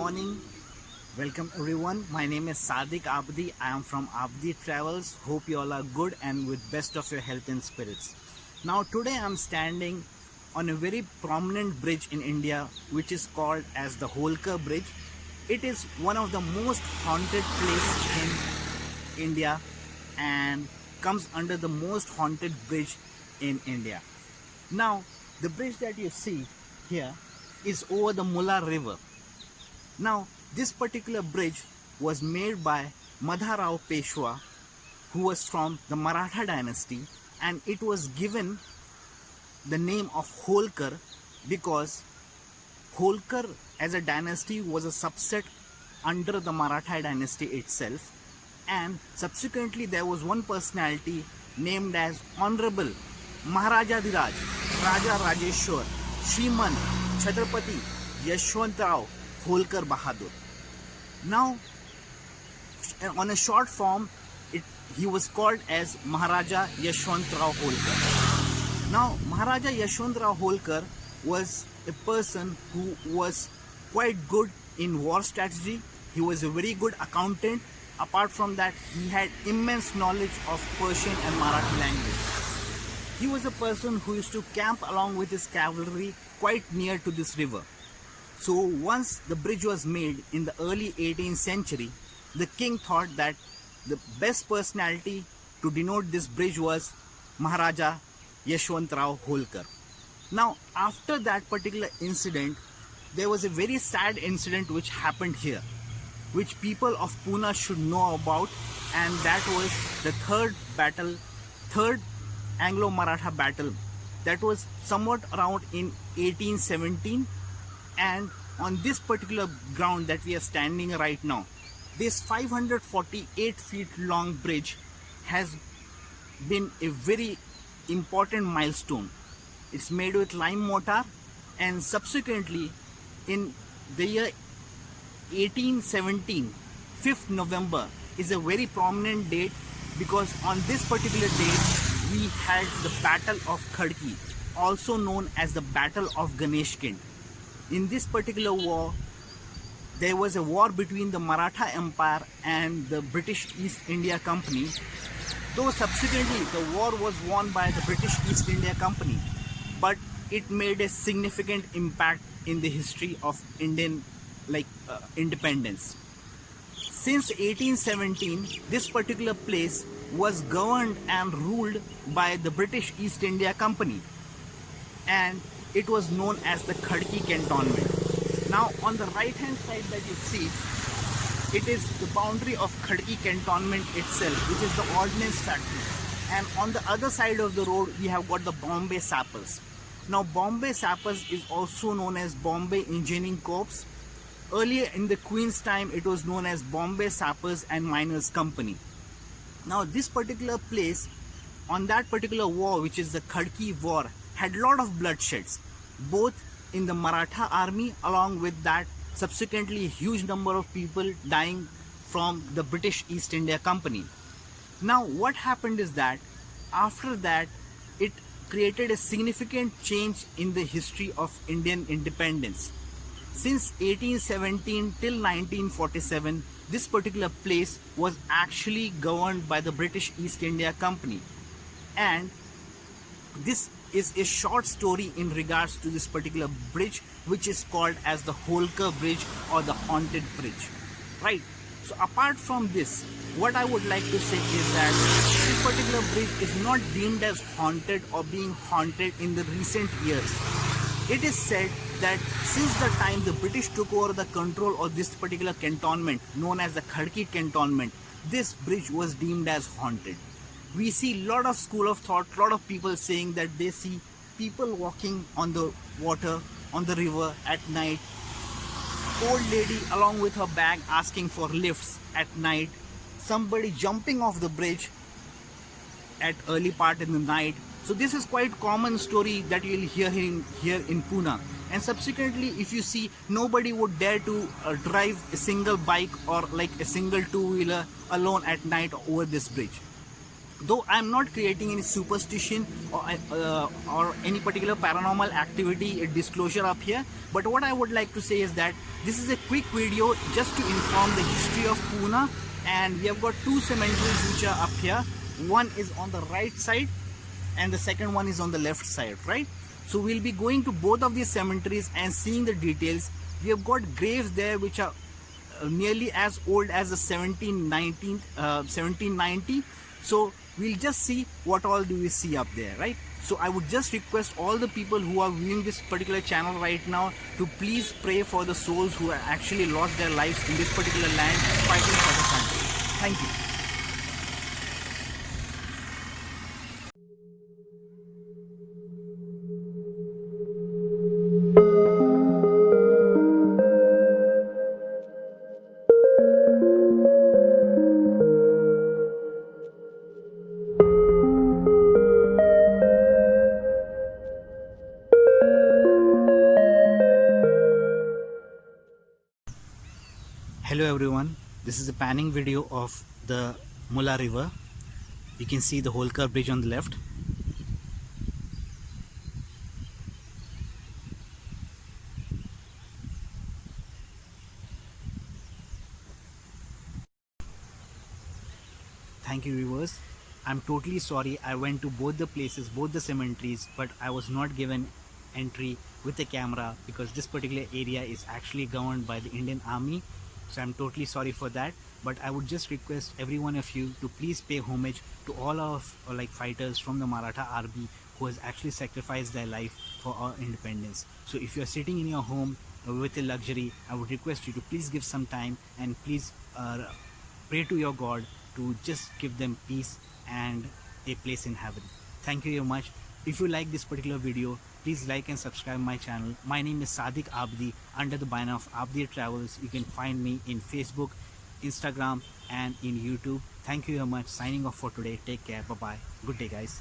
morning. Welcome everyone. My name is Sadiq Abdi. I am from Abdi Travels. Hope you all are good and with best of your health and spirits. Now today I am standing on a very prominent bridge in India which is called as the Holkar Bridge. It is one of the most haunted place in India and comes under the most haunted bridge in India. Now the bridge that you see here is over the Mulla River. Now, this particular bridge was made by Madharao Peshwa, who was from the Maratha dynasty, and it was given the name of Holkar because Holkar as a dynasty was a subset under the Maratha dynasty itself, and subsequently there was one personality named as Honorable Maharaja Dhiraj, Raja Rajeshwar, Shriman Chhatrapati Yashwantrao Holkar Bahadur. Now, on a short form, he was called as Maharaja Yashwantrao Holkar. Now, Maharaja Yashwantrao Holkar was a person who was quite good in war strategy. He was a very good accountant. Apart from that, he had immense knowledge of Persian and Marathi language. He was a person who used to camp along with his cavalry quite near to this river. So once the bridge was made in the early 18th century, the king thought that the best personality to denote this bridge was Maharaja Yashwantrao Holkar. Now after that particular incident, there was a very sad incident which happened here, which people of Pune should know about, and that was the third Anglo-Maratha battle that was somewhat around in 1817. And on this particular ground that we are standing right now, this 548 feet long bridge has been a very important milestone. It's made with lime mortar, and subsequently in the year 1817, 5th November is a very prominent date because on this particular date we had the Battle of Khadki, also known as the Battle of Ganeshkhind. In this particular war, there was a war between the Maratha Empire and the British East India Company. Though subsequently the war was won by the British East India Company, but it made a significant impact in the history of Indian independence. Since 1817, this particular place was governed and ruled by the British East India Company, and it was known as the Khadki Cantonment. Now on the right hand side that you see, it is the boundary of Khadki Cantonment itself, which is the ordnance factory, and on the other side of the road we have got the Bombay Sappers. Now Bombay Sappers is also known as Bombay Engineering Corps. Earlier in the Queen's time it was known as Bombay Sappers and Miners Company. Now this particular place, on that particular war, which is the Khadki War, had lot of bloodsheds, both in the Maratha army, along with that subsequently huge number of people dying from the British East India Company. Now what happened is that after that it created a significant change in the history of Indian independence. Since 1817 till 1947, this particular place was actually governed by the British East India Company, and this is a short story in regards to this particular bridge, which is called as the Holkar Bridge or the Haunted Bridge, right? So apart from this, what I would like to say is that this particular bridge is not deemed as haunted or being haunted in the recent years. It is said that since the time the British took over the control of this particular cantonment known as the Khadki Cantonment, this bridge was deemed as haunted. We see lot of school of thought, lot of people saying that they see people walking on the water, on the river at night, old lady along with her bag asking for lifts at night, somebody jumping off the bridge at early part in the night. So this is quite common story that you will hear here in Pune. And subsequently, if you see, nobody would dare to drive a single bike or like a single two-wheeler alone at night over this bridge. Though I'm not creating any superstition or any particular paranormal activity disclosure up here, but what I would like to say is that this is a quick video just to inform the history of Pune, and we have got two cemeteries which are up here. One is on the right side and the second one is on the left side, right? So we'll be going to both of these cemeteries and seeing the details. We have got graves there which are nearly as old as the 1790. So we'll just see what all do we see up there, right? So I would just request all the people who are viewing this particular channel right now to please pray for the souls who have actually lost their lives in this particular land fighting for the country. Thank you. Hello everyone, this is a panning video of the Mulla River. You can see the Holkar Bridge on the left. Thank you viewers. I'm totally sorry I went to both the places, both the cemeteries, but I was not given entry with the camera because this particular area is actually governed by the Indian Army. So I'm totally sorry for that, but I would just request every one of you to please pay homage to all of fighters from the Maratha army who has actually sacrificed their life for our independence. So if you're sitting in your home with a luxury, I would request you to please give some time and please pray to your God to just give them peace and a place in heaven. Thank you very much. If you like this particular video, please like and subscribe my channel. My name is Sadiq Abdi under the banner of Abdi Travels. You can find me in Facebook, Instagram and in YouTube. Thank you very much. Signing off for today. Take care. Bye bye. Good day guys.